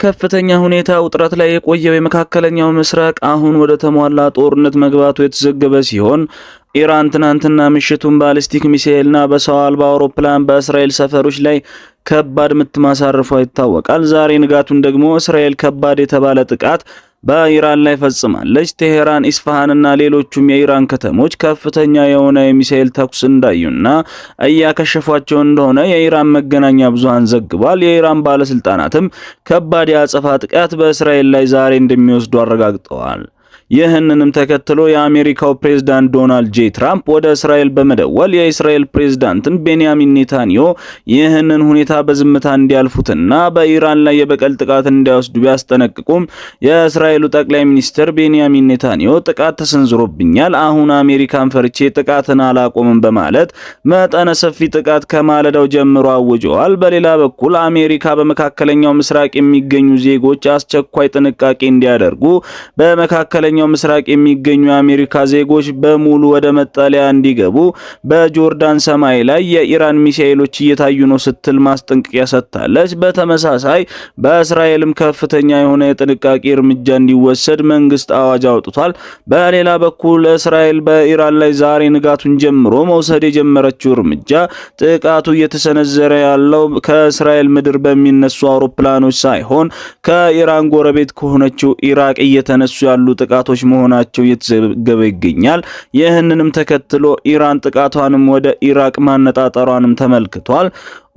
ከፍተኛ ሁኔታ ውጥረት ላይ የቆየው የመካከለኛው ምስራቅ አሁን ወደ ተሟላ ጦርነት መግባቱ የተዘገበ ሲሆን ኢራን ትናንትና ምሽቱን ባሊስቲክ ሚሳኤልና በሰው አልባ አውሮፕላን በእስራኤል ሰፈሮች ላይ ከባድ ምት ማሳረፏ ይታወቃል። ዛሬ ንጋቱን ደግሞ እስራኤል ከባድ የተባለ ጥቃት በኢራን ላይ ፈጽማለች። ቴሄራን፣ ኢስፋሃንና ሌሎቹም የኢራን ከተሞች ከፍተኛ የሆነ የሚሳኤል ተኩስ እንዳዩና እያከሸፏቸው እንደሆነ የኢራን መገናኛ ብዙሃን ዘግቧል። የኢራን ባለስልጣናትም ከባድ የአጸፋ ጥቃት በእስራኤል ላይ ዛሬ እንደሚወስዱ አረጋግጠዋል። ይህንንም ተከትሎ የአሜሪካው ፕሬዝዳንት ዶናልድ ጄ ትራምፕ ወደ እስራኤል በመደወል የእስራኤል ፕሬዝዳንትን ቤንያሚን ኔታንያሁ ይህንን ሁኔታ በዝምታ እንዲያልፉትና በኢራን ላይ የበቀል ጥቃት እንዳይወስዱ ቢያስጠነቅቁም የእስራኤሉ ጠቅላይ ሚኒስትር ቤንያሚን ኔታንያሁ ጥቃት ተሰንዝሮብኛል፣ አሁን አሜሪካን ፈርቼ ጥቃትን አላቆምም በማለት መጠነ ሰፊ ጥቃት ከማለዳው ጀምሮ አውጀዋል። በሌላ በኩል አሜሪካ በመካከለኛው ምስራቅ የሚገኙ ዜጎች አስቸኳይ ጥንቃቄ እንዲያደርጉ በመካከለኛው ምስራቅ የሚገኙ የአሜሪካ ዜጎች በሙሉ ወደ መጠለያ እንዲገቡ በጆርዳን ሰማይ ላይ የኢራን ሚሳኤሎች እየታዩ ነው ስትል ማስጠንቀቂያ ሰጥታለች። በተመሳሳይ በእስራኤልም ከፍተኛ የሆነ የጥንቃቄ እርምጃ እንዲወሰድ መንግስት አዋጅ አውጥቷል። በሌላ በኩል እስራኤል በኢራን ላይ ዛሬ ንጋቱን ጀምሮ መውሰድ የጀመረችው እርምጃ ጥቃቱ እየተሰነዘረ ያለው ከእስራኤል ምድር በሚነሱ አውሮፕላኖች ሳይሆን ከኢራን ጎረቤት ከሆነችው ኢራቅ እየተነሱ ያሉ ጥቃቶች መሆናቸው እየተዘገበ ይገኛል። ይህንንም ተከትሎ ኢራን ጥቃቷንም ወደ ኢራቅ ማነጣጠሯንም ተመልክቷል።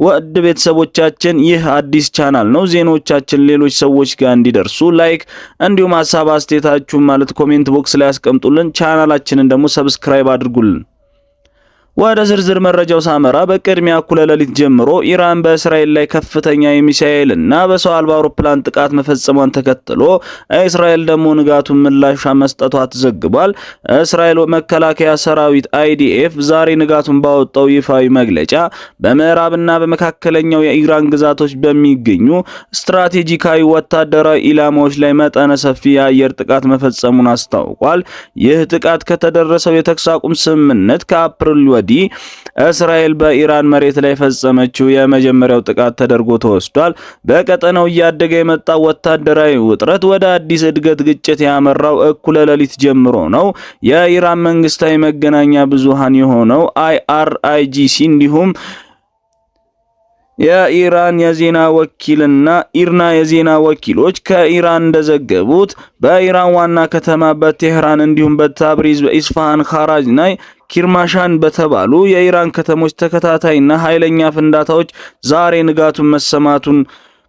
ውድ ቤተሰቦቻችን ይህ አዲስ ቻናል ነው። ዜናዎቻችን ሌሎች ሰዎች ጋር እንዲደርሱ ላይክ እንዲሁም ሀሳብ አስተያየታችሁን ማለት ኮሜንት ቦክስ ላይ ያስቀምጡልን። ቻናላችንን ደግሞ ሰብስክራይብ አድርጉልን። ወደ ዝርዝር መረጃው ሳመራ በቅድሚያ እኩለ ሌሊት ጀምሮ ኢራን በእስራኤል ላይ ከፍተኛ የሚሳኤል እና በሰው አልባ አውሮፕላን ጥቃት መፈጸሟን ተከትሎ እስራኤል ደግሞ ንጋቱን ምላሽ መስጠቷ ተዘግቧል። እስራኤል መከላከያ ሰራዊት IDF ዛሬ ንጋቱን ባወጣው ይፋዊ መግለጫ በምዕራብና በመካከለኛው የኢራን ግዛቶች በሚገኙ ስትራቴጂካዊ ወታደራዊ ኢላማዎች ላይ መጠነ ሰፊ የአየር ጥቃት መፈጸሙን አስታውቋል። ይህ ጥቃት ከተደረሰው የተኩስ አቁም ስምምነት ከአፕሪል እስራኤል በኢራን መሬት ላይ ፈጸመችው የመጀመሪያው ጥቃት ተደርጎ ተወስዷል። በቀጠናው እያደገ የመጣው ወታደራዊ ውጥረት ወደ አዲስ እድገት ግጭት ያመራው እኩለ ሌሊት ጀምሮ ነው። የኢራን መንግስታዊ መገናኛ ብዙሃን የሆነው IRIGC እንዲሁም የኢራን የዜና ወኪልና ኢርና የዜና ወኪሎች ከኢራን እንደዘገቡት በኢራን ዋና ከተማ በቴህራን እንዲሁም በታብሪዝ፣ በኢስፋሃን፣ ካራጅናይ፣ ኪርማሻን በተባሉ የኢራን ከተሞች ተከታታይና ኃይለኛ ፍንዳታዎች ዛሬ ንጋቱን መሰማቱን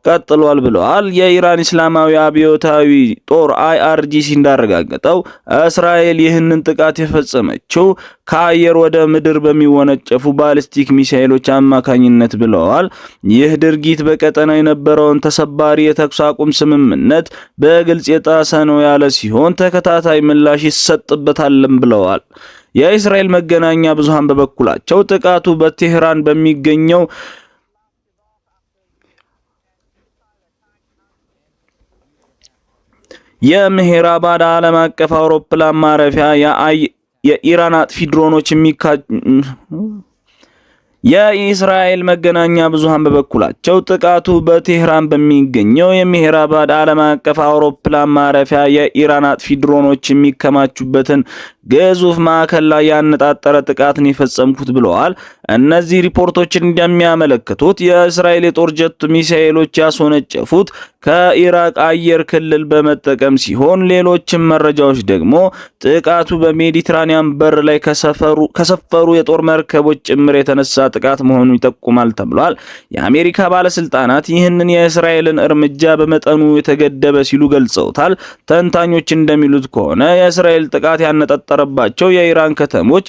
ቀጥሏል ብለዋል። የኢራን እስላማዊ አብዮታዊ ጦር IRGC እንዳረጋገጠው እስራኤል ይህንን ጥቃት የፈጸመችው ከአየር ወደ ምድር በሚወነጨፉ ባሊስቲክ ሚሳኤሎች አማካኝነት ብለዋል። ይህ ድርጊት በቀጠናው የነበረውን ተሰባሪ የተኩስ አቁም ስምምነት በግልጽ የጣሰ ነው ያለ ሲሆን ተከታታይ ምላሽ ይሰጥበታልም ብለዋል። የእስራኤል መገናኛ ብዙሃን በበኩላቸው ጥቃቱ በቴህራን በሚገኘው የምህራባድ ዓለም አቀፍ አውሮፕላን ማረፊያ የኢራን አጥፊ ድሮኖች የእስራኤል መገናኛ ብዙሃን በበኩላቸው ጥቃቱ በቴህራን በሚገኘው የምህራባድ ዓለም አቀፍ አውሮፕላን ማረፊያ የኢራን አጥፊ ድሮኖች የሚከማቹበትን ግዙፍ ማዕከል ላይ ያነጣጠረ ጥቃትን የፈጸምኩት ብለዋል። እነዚህ ሪፖርቶች እንደሚያመለክቱት የእስራኤል የጦር ጀት ሚሳኤሎች ያስወነጨፉት ከኢራቅ አየር ክልል በመጠቀም ሲሆን ሌሎችም መረጃዎች ደግሞ ጥቃቱ በሜዲትራኒያን በር ላይ ከሰፈሩ የጦር መርከቦች ጭምር የተነሳ ጥቃት መሆኑ ይጠቁማል ተብሏል። የአሜሪካ ባለስልጣናት ይህንን የእስራኤልን እርምጃ በመጠኑ የተገደበ ሲሉ ገልጸውታል። ተንታኞች እንደሚሉት ከሆነ የእስራኤል ጥቃት ያነጣጠረባቸው የኢራን ከተሞች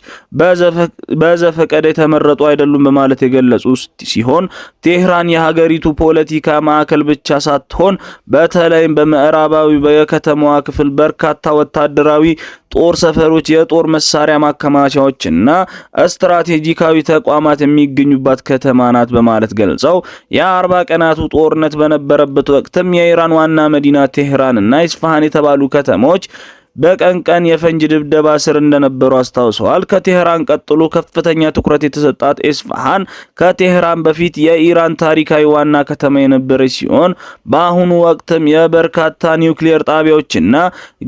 በዘፈቀደ የተመረጡ አይደሉም በማለት የገለጹ ሲሆን ቴህራን የሀገሪቱ ፖለቲካ ማዕከል ብቻ ሳትሆን በተለይም በምዕራባዊ የከተማዋ ክፍል በርካታ ወታደራዊ ጦር ሰፈሮች፣ የጦር መሳሪያ ማከማቻዎችና ስትራቴጂካዊ ተቋማት የሚገኙባት ከተማ ናት በማለት ገልጸው የ40 ቀናቱ ጦርነት በነበረበት ወቅትም የኢራን ዋና መዲና ቴህራን እና ኢስፋሃን የተባሉ ከተሞች በቀን ቀን የፈንጅ ድብደባ ስር እንደነበሩ አስታውሰዋል። ከቴህራን ቀጥሎ ከፍተኛ ትኩረት የተሰጣት ኤስፋሃን ከቴህራን በፊት የኢራን ታሪካዊ ዋና ከተማ የነበረች ሲሆን በአሁኑ ወቅትም የበርካታ ኒውክሌር ጣቢያዎችና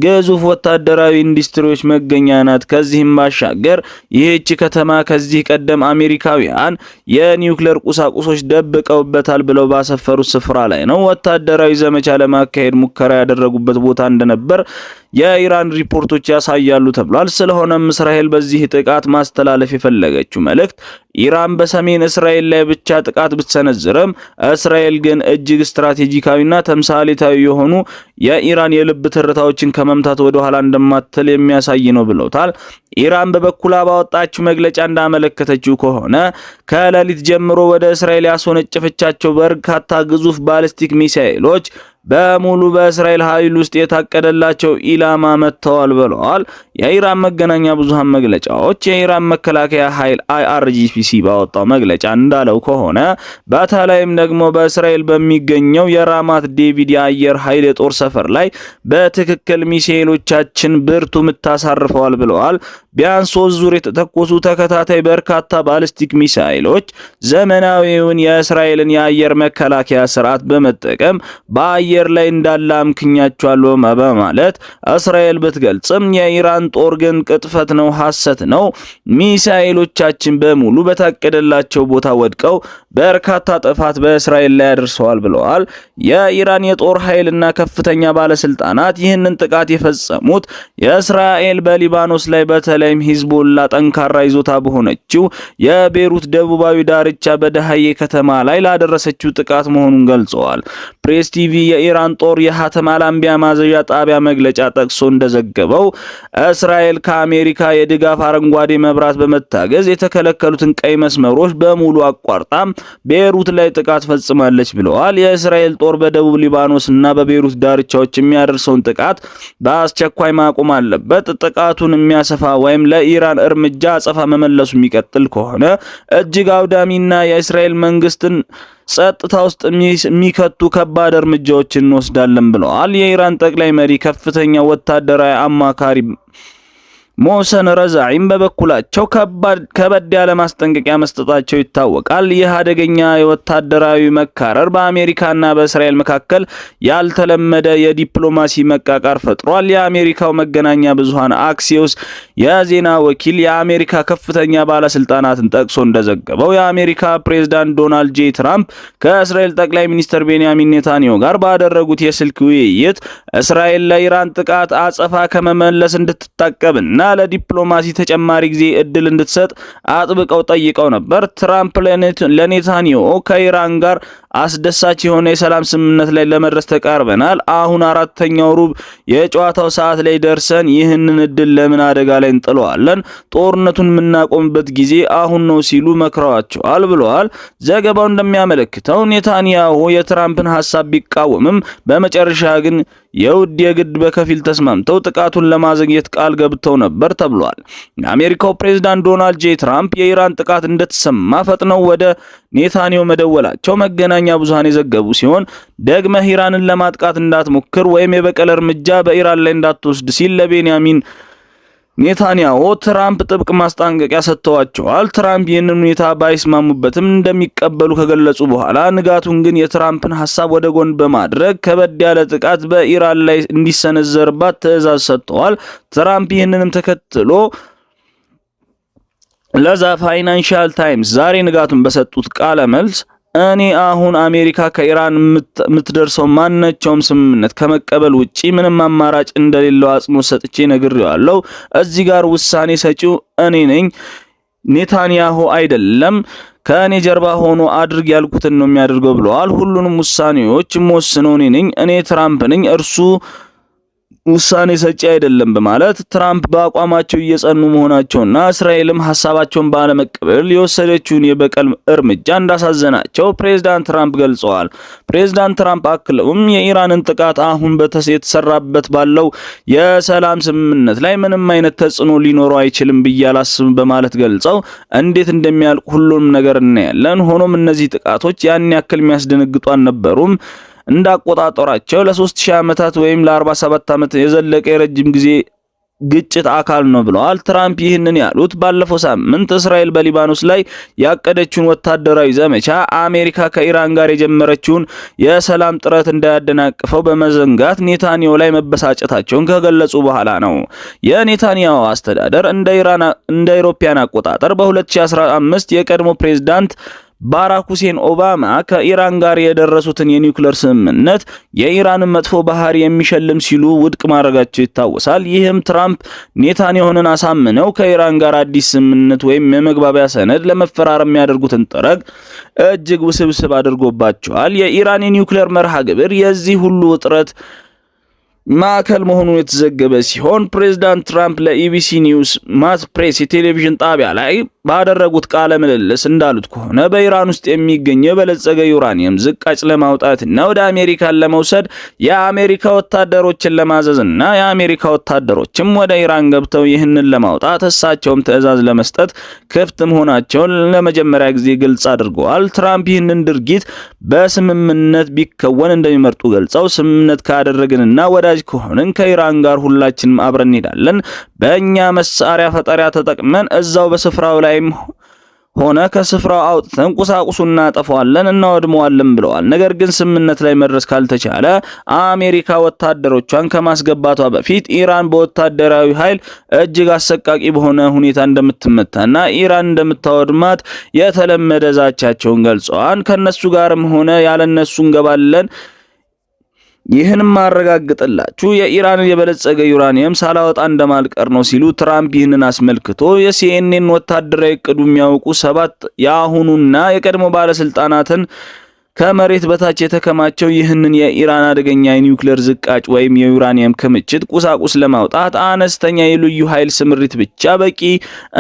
ግዙፍ ወታደራዊ ኢንዱስትሪዎች መገኛ ናት። ከዚህም ባሻገር ይህች ከተማ ከዚህ ቀደም አሜሪካውያን የኒውክሌር ቁሳቁሶች ደብቀውበታል ብለው ባሰፈሩት ስፍራ ላይ ነው ወታደራዊ ዘመቻ ለማካሄድ ሙከራ ያደረጉበት ቦታ እንደነበር የኢራን ሪፖርቶች ያሳያሉ ተብሏል። ስለሆነም እስራኤል በዚህ ጥቃት ማስተላለፍ የፈለገችው መልእክት ኢራን በሰሜን እስራኤል ላይ ብቻ ጥቃት ብትሰነዝርም እስራኤል ግን እጅግ ስትራቴጂካዊና ተምሳሌታዊ የሆኑ የኢራን የልብ ትርታዎችን ከመምታት ወደ ኋላ እንደማትል የሚያሳይ ነው ብለውታል። ኢራን በበኩሏ ባወጣችው መግለጫ እንዳመለከተችው ከሆነ ከሌሊት ጀምሮ ወደ እስራኤል ያስወነጨፈቻቸው በርካታ ግዙፍ ባሊስቲክ ሚሳኤሎች በሙሉ በእስራኤል ኃይል ውስጥ የታቀደላቸው ኢላማ መጥተዋል ብለዋል። የኢራን መገናኛ ብዙሃን መግለጫዎች የኢራን መከላከያ ኃይል IRGC ባወጣው መግለጫ እንዳለው ከሆነ በተለይም ደግሞ በእስራኤል በሚገኘው የራማት ዴቪድ የአየር ኃይል የጦር ሰፈር ላይ በትክክል ሚሳኤሎቻችን ብርቱ ምት አሳርፈዋል ብለዋል። ቢያንስ 3 ዙር የተተኮሱ ተከታታይ በርካታ ባሊስቲክ ሚሳኤሎች ዘመናዊውን የእስራኤልን የአየር መከላከያ ስርዓት በመጠቀም በአየር ላይ እንዳለ አምክኛቸዋለሁ በማለት እስራኤል ብትገልጽም የኢራን ጦር ግን ቅጥፈት ነው፣ ሐሰት ነው፣ ሚሳኤሎቻችን በሙሉ በታቀደላቸው ቦታ ወድቀው በርካታ ጥፋት በእስራኤል ላይ አድርሰዋል ብለዋል። የኢራን የጦር ኃይልና ከፍተኛ ባለስልጣናት ይህንን ጥቃት የፈጸሙት የእስራኤል በሊባኖስ ላይ በተለይም ሂዝቦላ ጠንካራ ይዞታ በሆነችው የቤሩት ደቡባዊ ዳርቻ በደሃዬ ከተማ ላይ ላደረሰችው ጥቃት መሆኑን ገልጸዋል። ፕሬስ ቲቪ የኢራን ጦር የሐተም አልአንቢያ ማዘዣ ጣቢያ መግለጫ ጠቅሶ እንደዘገበው እስራኤል ከአሜሪካ የድጋፍ አረንጓዴ መብራት በመታገዝ የተከለከሉትን ቀይ መስመሮች በሙሉ አቋርጣ ቤሩት ላይ ጥቃት ፈጽማለች ብለዋል። የእስራኤል ጦር በደቡብ ሊባኖስ እና በቤሩት ዳርቻዎች የሚያደርሰውን ጥቃት በአስቸኳይ ማቆም አለበት። ጥቃቱን የሚያሰፋ ወይም ለኢራን እርምጃ አጸፋ መመለሱ የሚቀጥል ከሆነ እጅግ አውዳሚና የእስራኤል መንግስትን ጸጥታ ውስጥ የሚከቱ ከባድ እርምጃዎችን እንወስዳለን ብለዋል። የኢራን ጠቅላይ መሪ ከፍተኛ ወታደራዊ አማካሪ ሞሰን ረዛኢም በበኩላቸው ከበድ ያለ ማስጠንቀቂያ መስጠታቸው ይታወቃል። ይህ አደገኛ የወታደራዊ መካረር በአሜሪካና በእስራኤል መካከል ያልተለመደ የዲፕሎማሲ መቃቃር ፈጥሯል። የአሜሪካው መገናኛ ብዙሃን አክሲዮስ የዜና ወኪል የአሜሪካ ከፍተኛ ባለስልጣናትን ጠቅሶ እንደዘገበው የአሜሪካ ፕሬዝዳንት ዶናልድ ጄ ትራምፕ ከእስራኤል ጠቅላይ ሚኒስትር ቤንያሚን ኔታንያሁ ጋር ባደረጉት የስልክ ውይይት እስራኤል ለኢራን ጥቃት አጸፋ ከመመለስ እንድትታቀብና ለዲፕሎማሲ ተጨማሪ ጊዜ እድል እንድትሰጥ አጥብቀው ጠይቀው ነበር። ትራምፕ ለኔታንያሁ ከኢራን ጋር አስደሳች የሆነ የሰላም ስምምነት ላይ ለመድረስ ተቃርበናል። አሁን 4ኛው ሩብ የጨዋታው ሰዓት ላይ ደርሰን ይህንን እድል ለምን አደጋ ላይ እንጥለዋለን? ጦርነቱን የምናቆምበት ጊዜ አሁን ነው ሲሉ መክረዋቸዋል ብለዋል። ዘገባው እንደሚያመለክተው ኔታንያሁ የትራምፕን ሐሳብ ቢቃወምም በመጨረሻ ግን የግድ በከፊል ተስማምተው ጥቃቱን ለማዘግየት ቃል ገብተው ነበር ተብሏል። የአሜሪካው ፕሬዝዳንት ዶናልድ ጄ ትራምፕ የኢራን ጥቃት እንደተሰማ ፈጥነው ወደ ኔታንያሁ መደወላቸው መገናኛ ብዙሃን የዘገቡ ሲሆን ደግመህ ኢራንን ለማጥቃት እንዳትሞክር ወይም የበቀል እርምጃ በኢራን ላይ እንዳትወስድ ሲል ለቤንያሚን ኔታንያሁ ትራምፕ ጥብቅ ማስጠንቀቂያ ሰጥተዋቸዋል። ትራምፕ ይህንን ሁኔታ ባይስማሙበትም እንደሚቀበሉ ከገለጹ በኋላ ንጋቱን ግን የትራምፕን ሐሳብ ወደ ጎን በማድረግ ከበድ ያለ ጥቃት በኢራን ላይ እንዲሰነዘርባት ትዕዛዝ ሰጥተዋል። ትራምፕ ይህንንም ተከትሎ ለዛ ፋይናንሻል ታይምስ ዛሬ ንጋቱን በሰጡት ቃለ መልስ እኔ አሁን አሜሪካ ከኢራን የምትደርሰው ማንኛውም ስምምነት ከመቀበል ውጪ ምንም አማራጭ እንደሌለው አጽንኦት ሰጥቼ ነግሬዋለሁ። እዚህ ጋር ውሳኔ ሰጪው እኔ ነኝ፣ ኔታንያሁ አይደለም። ከእኔ ጀርባ ሆኖ አድርግ ያልኩትን ነው የሚያደርገው ብለዋል። ሁሉንም ውሳኔዎች የምወስነው እኔ ነኝ፣ እኔ ትራምፕ ነኝ፣ እርሱ ውሳኔ ሰጪ አይደለም በማለት ትራምፕ በአቋማቸው እየጸኑ መሆናቸውና እስራኤልም ሐሳባቸውን ባለመቀበል የወሰደችውን የበቀል እርምጃ እንዳሳዘናቸው ፕሬዝዳንት ትራምፕ ገልጸዋል። ፕሬዝዳንት ትራምፕ አክለውም የኢራንን ጥቃት አሁን የተሰራበት ባለው የሰላም ስምምነት ላይ ምንም አይነት ተጽዕኖ ሊኖረው አይችልም ብዬ አላስብም በማለት ገልጸው እንዴት እንደሚያልቅ ሁሉንም ነገር እናያለን። ሆኖም እነዚህ ጥቃቶች ያን ያክል የሚያስደነግጡ አልነበሩም። እንዳቆጣጠራቸው ለ3000 ዓመታት ወይም ለ47 ዓመት የዘለቀ የረጅም ጊዜ ግጭት አካል ነው ብለዋል። ትራምፕ ይህንን ያሉት ባለፈው ሳምንት እስራኤል በሊባኖስ ላይ ያቀደችውን ወታደራዊ ዘመቻ አሜሪካ ከኢራን ጋር የጀመረችውን የሰላም ጥረት እንዳያደናቅፈው በመዘንጋት ኔታንያሁ ላይ መበሳጨታቸውን ከገለጹ በኋላ ነው። የኔታንያሁ አስተዳደር እንደ አውሮፓውያን አቆጣጠር በ2015 የቀድሞ ፕሬዝዳንት ባራክ ሁሴን ኦባማ ከኢራን ጋር የደረሱትን የኒውክሌር ስምምነት የኢራንን መጥፎ ባህሪ የሚሸልም ሲሉ ውድቅ ማድረጋቸው ይታወሳል። ይህም ትራምፕ ኔታንያሁን አሳምነው ከኢራን ጋር አዲስ ስምምነት ወይም የመግባቢያ ሰነድ ለመፈራረም የሚያደርጉትን ጥረት እጅግ ውስብስብ አድርጎባቸዋል። የኢራን የኒውክሌር መርሃ ግብር የዚህ ሁሉ ውጥረት ማዕከል መሆኑ የተዘገበ ሲሆን ፕሬዝዳንት ትራምፕ ለኢቢሲ ኒውስ ማት ፕሬስ የቴሌቪዥን ጣቢያ ላይ ባደረጉት ቃለ ምልልስ እንዳሉት ከሆነ በኢራን ውስጥ የሚገኝ የበለጸገ ዩራኒየም ዝቃጭ ለማውጣትና ወደ አሜሪካን ለመውሰድ የአሜሪካ ወታደሮችን ለማዘዝና የአሜሪካ ወታደሮችም ወደ ኢራን ገብተው ይህንን ለማውጣት እሳቸውም ትዕዛዝ ለመስጠት ክፍት መሆናቸውን ለመጀመሪያ ጊዜ ግልጽ አድርገዋል። ትራምፕ ይህንን ድርጊት በስምምነት ቢከወን እንደሚመርጡ ገልጸው ስምምነት ካደረግንና ወዳጅ ከሆንን ከኢራን ጋር ሁላችንም አብረን እንሄዳለን፣ በእኛ መሳሪያ ፈጠሪያ ተጠቅመን እዛው በስፍራው ላይ ሆነ ከስፍራው አውጥተን ቁሳቁሱን እናጠፋዋለን፣ እናወድመዋለን ብለዋል። ነገር ግን ስምምነት ላይ መድረስ ካልተቻለ አሜሪካ ወታደሮቿን ከማስገባቷ በፊት ኢራን በወታደራዊ ኃይል እጅግ አሰቃቂ በሆነ ሁኔታ እንደምትመታና ኢራን እንደምታወድማት የተለመደ ዛቻቸውን ገልጸዋል። ከነሱ ጋርም ሆነ ያለነሱ እንገባለን፣ ይህንም ማረጋግጥላችሁ የኢራንን የበለጸገ ዩራኒየም ሳላወጣ እንደማልቀር ነው ሲሉ ትራምፕ ይህንን አስመልክቶ የሲኤንኤን ወታደራዊ እቅዱ የሚያውቁ 7 የአሁኑና የቀድሞ ባለስልጣናትን ከመሬት በታች የተከማቸው ይህንን የኢራን አደገኛ የኒውክሌር ዝቃጭ ወይም የዩራኒየም ክምችት ቁሳቁስ ለማውጣት አነስተኛ የልዩ ኃይል ስምሪት ብቻ በቂ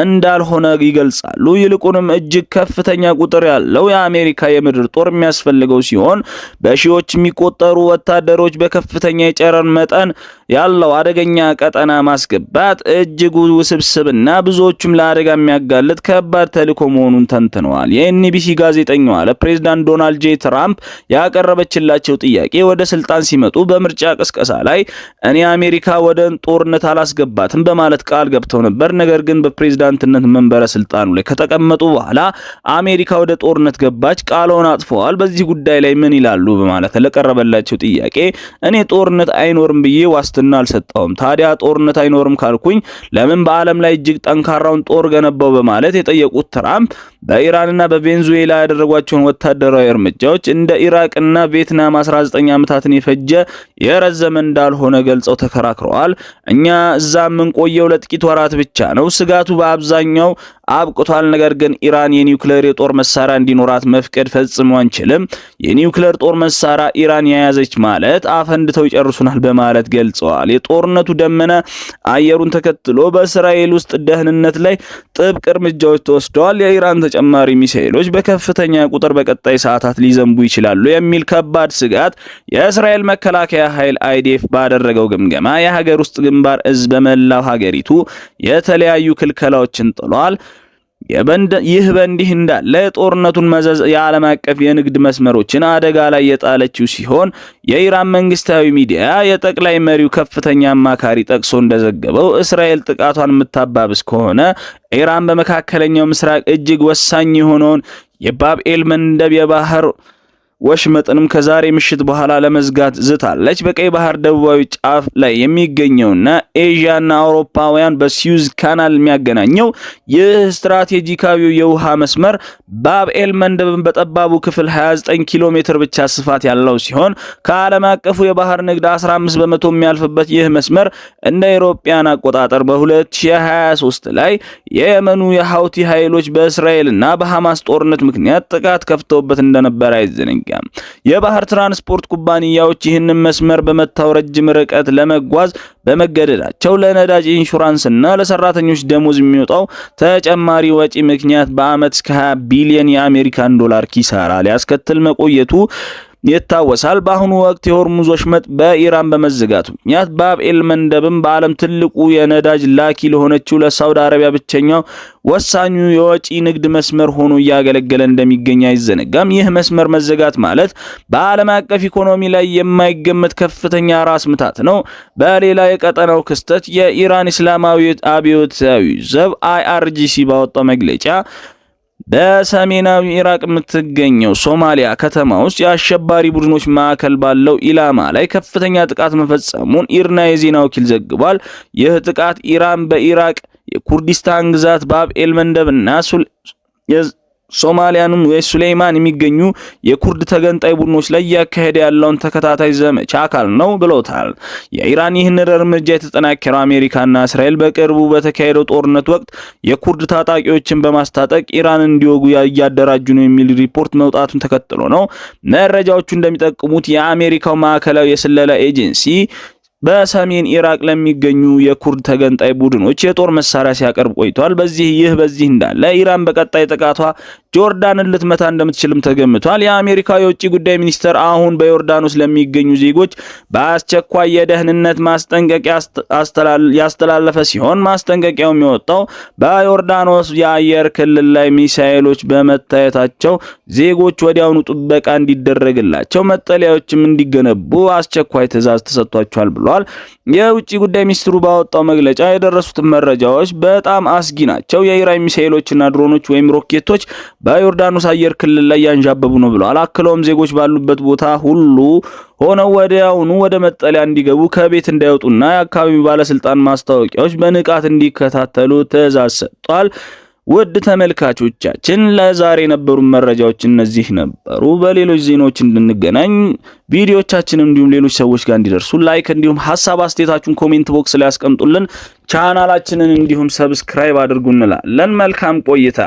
እንዳልሆነ ይገልጻሉ። ይልቁንም እጅግ ከፍተኛ ቁጥር ያለው የአሜሪካ የምድር ጦር የሚያስፈልገው ሲሆን በሺዎች የሚቆጠሩ ወታደሮች በከፍተኛ የጨረር መጠን ያለው አደገኛ ቀጠና ማስገባት እጅግ ውስብስብና ብዙዎቹም ለአደጋ የሚያጋልጥ ከባድ ተልዕኮ መሆኑን ተንትነዋል። የኤንቢሲ ጋዜጠኛዋ ለፕሬዝዳንት ዶናልድ ጄ ትራምፕ ያቀረበችላቸው ጥያቄ ወደ ስልጣን ሲመጡ በምርጫ ቅስቀሳ ላይ እኔ አሜሪካ ወደ ጦርነት አላስገባትም በማለት ቃል ገብተው ነበር። ነገር ግን በፕሬዝዳንትነት መንበረ ስልጣኑ ላይ ከተቀመጡ በኋላ አሜሪካ ወደ ጦርነት ገባች፣ ቃልዎን አጥፈዋል። በዚህ ጉዳይ ላይ ምን ይላሉ? በማለት ለቀረበላቸው ጥያቄ እኔ ጦርነት አይኖርም ብዬ ዋስትና አልሰጠውም። ታዲያ ጦርነት አይኖርም ካልኩኝ ለምን በዓለም ላይ እጅግ ጠንካራውን ጦር ገነባው? በማለት የጠየቁት ትራምፕ በኢራንና በቬንዙዌላ ያደረጓቸውን ወታደራዊ እርምጃዎች እንደ ኢራቅና ቪየትናም 19 ዓመታትን የፈጀ የረዘመ እንዳልሆነ ገልጸው ተከራክረዋል። እኛ እዛ የምንቆየው ለጥቂት ወራት ብቻ ነው። ስጋቱ በአብዛኛው አብቅቷል። ነገር ግን ኢራን የኒውክሌር የጦር መሳሪያ እንዲኖራት መፍቀድ ፈጽሞ አንችልም። የኒውክሌር ጦር መሳሪያ ኢራን የያዘች ማለት አፈንድተው ይጨርሱናል በማለት ገልጸዋል። የጦርነቱ ደመና አየሩን ተከትሎ በእስራኤል ውስጥ ደህንነት ላይ ጥብቅ እርምጃዎች ተወስደዋል። የኢራን ተጨማሪ ሚሳኤሎች በከፍተኛ ቁጥር በቀጣይ ሰዓታት ሊዘንቡ ይችላሉ የሚል ከባድ ስጋት የእስራኤል መከላከያ ኃይል አይዲኤፍ ባደረገው ግምገማ የሀገር ውስጥ ግንባር እዝ በመላው ሀገሪቱ የተለያዩ ክልከላዎችን ጥሏል። ይህ በእንዲህ እንዳለ የጦርነቱን መዘዝ የዓለም አቀፍ የንግድ መስመሮችን አደጋ ላይ የጣለችው ሲሆን የኢራን መንግስታዊ ሚዲያ የጠቅላይ መሪው ከፍተኛ አማካሪ ጠቅሶ እንደዘገበው እስራኤል ጥቃቷን የምታባብስ ከሆነ ኢራን በመካከለኛው ምስራቅ እጅግ ወሳኝ የሆነውን የባብኤል መንደብ የባህር ወሽመጥንም ከዛሬ ምሽት በኋላ ለመዝጋት ዝታለች። በቀይ ባህር ደቡባዊ ጫፍ ላይ የሚገኘውና ኤዥያና አውሮፓውያን በሲዩዝ ካናል የሚያገናኘው ይህ ስትራቴጂካዊው የውሃ መስመር ባብኤል መንደብን በጠባቡ ክፍል 29 ኪሎ ሜትር ብቻ ስፋት ያለው ሲሆን ከዓለም አቀፉ የባህር ንግድ 15 በመቶ የሚያልፍበት ይህ መስመር እንደ አውሮፓውያን አቆጣጠር በ2023 ላይ የየመኑ የሃውቲ ኃይሎች በእስራኤልና በሐማስ ጦርነት ምክንያት ጥቃት ከፍተውበት እንደነበር አይዘነጋም። የባህር ትራንስፖርት ኩባንያዎች ይህንን መስመር በመታው ረጅም ርቀት ለመጓዝ በመገደዳቸው ለነዳጅ ኢንሹራንስና ለሰራተኞች ደሞዝ የሚወጣው ተጨማሪ ወጪ ምክንያት በአመት እስከ 20 ቢሊዮን የአሜሪካን ዶላር ኪሳራ ሊያስከትል መቆየቱ ይታወሳል። በአሁኑ ወቅት የሆርሙዝ ወሽመጥ በኢራን በመዘጋቱ ምክንያት ባብ ኤል መንደብም በዓለም ትልቁ የነዳጅ ላኪ ለሆነችው ለሳውዲ አረቢያ ብቸኛው ወሳኙ የወጪ ንግድ መስመር ሆኖ እያገለገለ እንደሚገኝ አይዘነጋም። ይህ መስመር መዘጋት ማለት በዓለም አቀፍ ኢኮኖሚ ላይ የማይገመት ከፍተኛ ራስ ምታት ነው። በሌላ የቀጠናው ክስተት የኢራን እስላማዊ አብዮታዊ ዘብ IRGC ባወጣው መግለጫ በሰሜናዊ ኢራቅ የምትገኘው ሶማሊያ ከተማ ውስጥ የአሸባሪ ቡድኖች ማዕከል ባለው ኢላማ ላይ ከፍተኛ ጥቃት መፈጸሙን ኢርና የዜና ወኪል ዘግቧል። ይህ ጥቃት ኢራን በኢራቅ የኩርዲስታን ግዛት ባብ ኤል መንደብና ሶማሊያንም ወይሱሌይማን የሚገኙ የኩርድ ተገንጣይ ቡድኖች ላይ ያካሄደ ያለውን ተከታታይ ዘመቻ አካል ነው ብለውታል። የኢራን ይህን እርምጃ የተጠናከረው አሜሪካና እስራኤል በቅርቡ በተካሄደው ጦርነት ወቅት የኩርድ ታጣቂዎችን በማስታጠቅ ኢራን እንዲወጉ እያደራጁ ነው የሚል ሪፖርት መውጣቱን ተከትሎ ነው። መረጃዎቹ እንደሚጠቁሙት የአሜሪካው ማዕከላዊ የስለላ ኤጀንሲ በሰሜን ኢራቅ ለሚገኙ የኩርድ ተገንጣይ ቡድኖች የጦር መሳሪያ ሲያቀርብ ቆይቷል። ይህ በዚህ እንዳለ ኢራን በቀጣይ ጥቃቷ ጆርዳንን ልትመታ እንደምትችልም ተገምቷል። የአሜሪካው የውጭ ጉዳይ ሚኒስተር አሁን በዮርዳኖስ ለሚገኙ ዜጎች በአስቸኳይ የደህንነት ማስጠንቀቂያ ያስተላለፈ ሲሆን ማስጠንቀቂያው የሚወጣው በዮርዳኖስ የአየር ክልል ላይ ሚሳኤሎች በመታየታቸው ዜጎች ወዲያውኑ ጥበቃ እንዲደረግላቸው መጠለያዎችም እንዲገነቡ አስቸኳይ ትዕዛዝ ተሰጥቷቸዋል ብሏል። የውጭ ጉዳይ ሚኒስትሩ ባወጣው መግለጫ የደረሱት መረጃዎች በጣም አስጊ ናቸው። የኢራን ሚሳኤሎችና ድሮኖች ወይም ሮኬቶች በዮርዳኖስ አየር ክልል ላይ ያንዣበቡ ነው ብለዋል። አክለውም ዜጎች ባሉበት ቦታ ሁሉ ሆነው ወዲያውኑ ወደ መጠለያ እንዲገቡ ከቤት እንዳይወጡና የአካባቢው ባለስልጣን ማስታወቂያዎች በንቃት እንዲከታተሉ ትዕዛዝ ሰጥቷል። ውድ ተመልካቾቻችን ለዛሬ የነበሩ መረጃዎች እነዚህ ነበሩ። በሌሎች ዜናዎች እንድንገናኝ ቪዲዮቻችን እንዲሁም ሌሎች ሰዎች ጋር እንዲደርሱ ላይክ እንዲሁም ሐሳብ አስተያየታችሁን ኮሜንት ቦክስ ላይ ያስቀምጡልን። ቻናላችንን እንዲሁም ሰብስክራይብ አድርጉ እንላለን። መልካም ቆይታ